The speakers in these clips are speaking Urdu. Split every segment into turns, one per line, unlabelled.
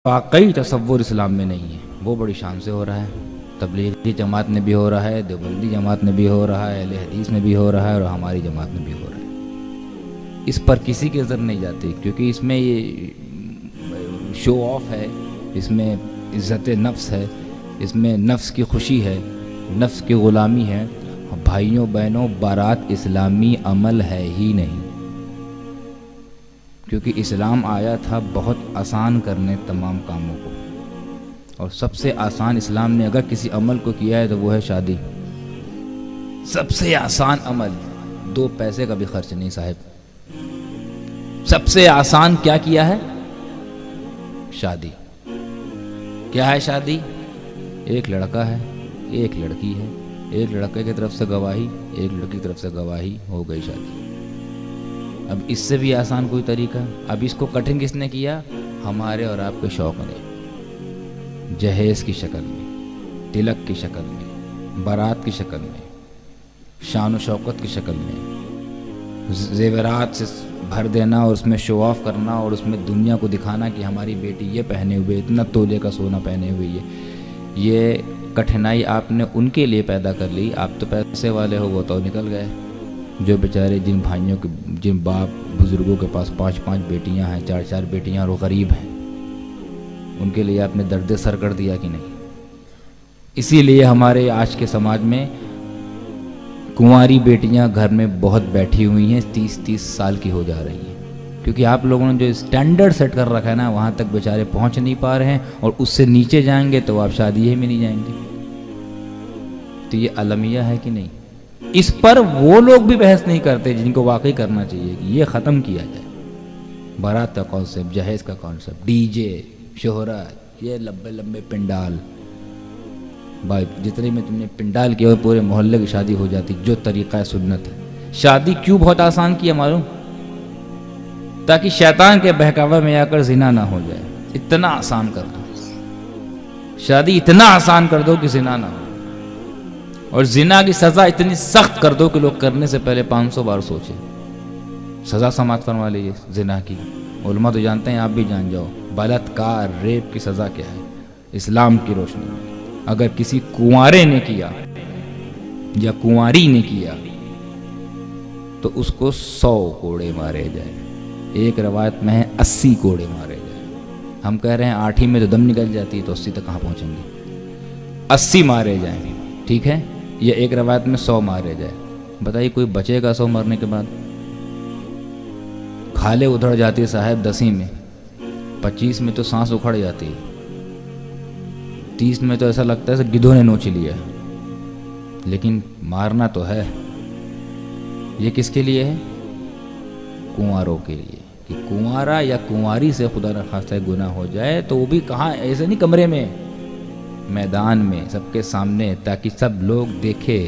واقعی تصور اسلام میں نہیں ہے، وہ بڑی شان سے ہو رہا ہے۔ تبلیغی جماعت میں بھی ہو رہا ہے، دیوبندی جماعت میں بھی ہو رہا ہے، اہل حدیث میں بھی ہو رہا ہے، اور ہماری جماعت میں بھی ہو رہا ہے۔ اس پر کسی کی نظر نہیں جاتی، کیونکہ اس میں یہ شو آف ہے، اس میں عزت نفس ہے، اس میں نفس کی خوشی ہے، نفس کی غلامی ہے۔ بھائیوں بہنوں، بارات اسلامی عمل ہے ہی نہیں، کیونکہ اسلام آیا تھا بہت آسان کرنے تمام کاموں کو، اور سب سے آسان اسلام نے اگر کسی عمل کو کیا ہے تو وہ ہے شادی۔ سب سے آسان عمل، 2 پیسے کا بھی خرچ نہیں صاحب۔ سب سے آسان کیا کیا ہے؟ شادی۔ کیا ہے شادی؟ ایک لڑکا ہے، ایک لڑکی ہے، ایک لڑکے کی طرف سے گواہی، ایک لڑکی کی طرف سے گواہی، ہو گئی شادی۔ اب اس سے بھی آسان کوئی طریقہ؟ اب اس کو کٹھن کس نے کیا؟ ہمارے اور آپ کے شوق نے، جہیز کی شکل میں، تلک کی شکل میں، بارات کی شکل میں، شان و شوکت کی شکل میں، زیورات سے بھر دینا اور اس میں شو آف کرنا اور اس میں دنیا کو دکھانا کہ ہماری بیٹی یہ پہنے ہوئے، اتنا تولے کا سونا پہنے ہوئے۔ یہ کٹھنائی آپ نے ان کے لیے پیدا کر لی، آپ تو پیسے والے ہو، وہ تو نکل گئے۔ جو بیچارے جن بھائیوں کے، جن باپ بزرگوں کے پاس 5 بیٹیاں ہیں، 4 بیٹیاں، اور وہ غریب ہیں، ان کے لیے آپ نے درد سر کر دیا کہ نہیں؟ اسی لیے ہمارے آج کے سماج میں کنواری بیٹیاں گھر میں بہت بیٹھی ہوئی ہیں، 30 سال کی ہو جا رہی ہیں، کیونکہ آپ لوگوں نے جو اسٹینڈرڈ سیٹ کر رکھا ہے نا، وہاں تک بیچارے پہنچ نہیں پا رہے ہیں، اور اس سے نیچے جائیں گے تو آپ شادی ہی میں نہیں جائیں گے۔ تو یہ المیہ ہے کہ نہیں؟ اس پر وہ لوگ بھی بحث نہیں کرتے جن کو واقعی کرنا چاہیے کہ یہ ختم کیا جائے۔ بارات کا کانسیپٹ، جہیز کا کانسیپٹ، ڈی جے، شہرت، یہ لمبے لمبے پنڈال، بھائی جتنے میں تم نے پنڈال کیا پورے محلے کی شادی ہو جاتی، جو طریقہ سنت ہے۔ شادی کیوں بہت آسان کیا معلوم؟ تاکہ شیطان کے بہکاوے میں آ کر زنا نہ ہو جائے، اتنا آسان کر دو شادی، اتنا آسان کر دو کہ زنا نہ ہو، اور زنا کی سزا اتنی سخت کر دو کہ لوگ کرنے سے پہلے 500 بار سوچیں۔ سزا سماعت فرما لیجیے زنا کی، علماء تو جانتے ہیں، آپ بھی جان جاؤ، بلاత్కాر، ریپ کی سزا کیا ہے اسلام کی روشنی میں۔ اگر کسی کنوارے نے کیا یا کنواری نے کیا تو اس کو 100 کوڑے مارے جائیں، ایک روایت میں ہے 80 کوڑے مارے جائیں۔ ہم کہہ رہے ہیں 8 ہی میں تو دم نکل جاتی ہے، تو 80 تک کہاں پہنچیں گے؟ 80 مارے جائیں، ٹھیک ہے؟ یہ ایک روایت میں 100 مارے جائے۔ بتائیے کوئی بچے گا 100 مرنے کے بعد؟ کھالے ادھڑ جاتی ہے صاحب 10 میں، 25 میں تو سانس اکھڑ جاتی ہے، 30 میں تو ایسا لگتا ہے کہ گدھوں نے نوچ لیا ہے۔ لیکن مارنا تو ہے۔ یہ کس کے لیے ہے؟ کنواروں کے لیے، کہ کنوارا یا کنواری سے خدا نخواستہ گناہ ہو جائے تو وہ بھی کہاں، ایسے نہیں کمرے میں، میدان میں سب کے سامنے، تاکہ سب لوگ دیکھے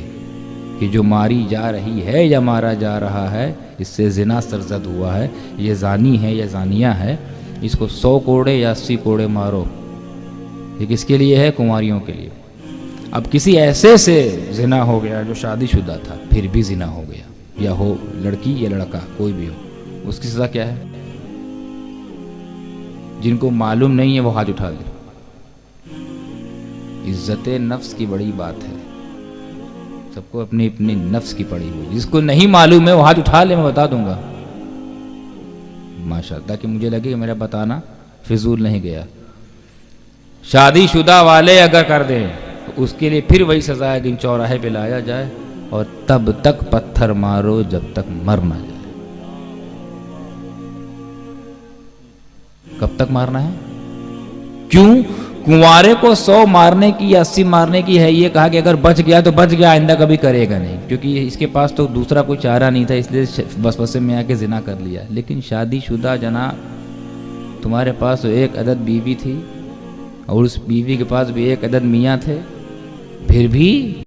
کہ جو ماری جا رہی ہے یا مارا جا رہا ہے، اس سے زنا سرزد ہوا ہے، یہ زانی ہے یا زانیہ ہے، اس کو 100 کوڑے یا 80 کوڑے مارو۔ یہ کس کے لیے ہے؟ کنواریوں کے لیے۔ اب کسی ایسے سے زنا ہو گیا جو شادی شدہ تھا، پھر بھی زنا ہو گیا، یا ہو لڑکی یا لڑکا کوئی بھی ہو، اس کی سزا کیا ہے؟ جن کو معلوم نہیں ہے وہ ہاتھ اٹھا دے۔ عزت نفس کی بڑی بات ہے، سب کو اپنی اپنی نفس کی پڑی ہوئی، جس کو نہیں معلوم ہے وہ ہاتھ اٹھا لے، میں بتا دوں گا ماشاءاللہ، تاکہ مجھے لگے کہ میرا بتانا فضول نہیں گیا۔ شادی شدہ والے اگر کر دیں تو اس کے لیے پھر وہی سزا ہے کہ چوراہے پہ لایا جائے اور تب تک پتھر مارو جب تک مر نہ جائے۔ کب تک مارنا ہے؟ کیوں؟ کنوارے کو 100 مارنے کی یا 80 مارنے کی ہے، یہ کہا کہ اگر بچ گیا تو بچ گیا، آئندہ کبھی کرے گا نہیں، کیونکہ اس کے پاس تو دوسرا کوئی چارہ نہیں تھا، اس لیے وسوسے میں آ کے زنا کر لیا۔ لیکن شادی شدہ جناب، تمہارے پاس ایک عدد بیوی تھی اور اس بیوی کے پاس بھی ایک عدد میاں تھے، پھر بھی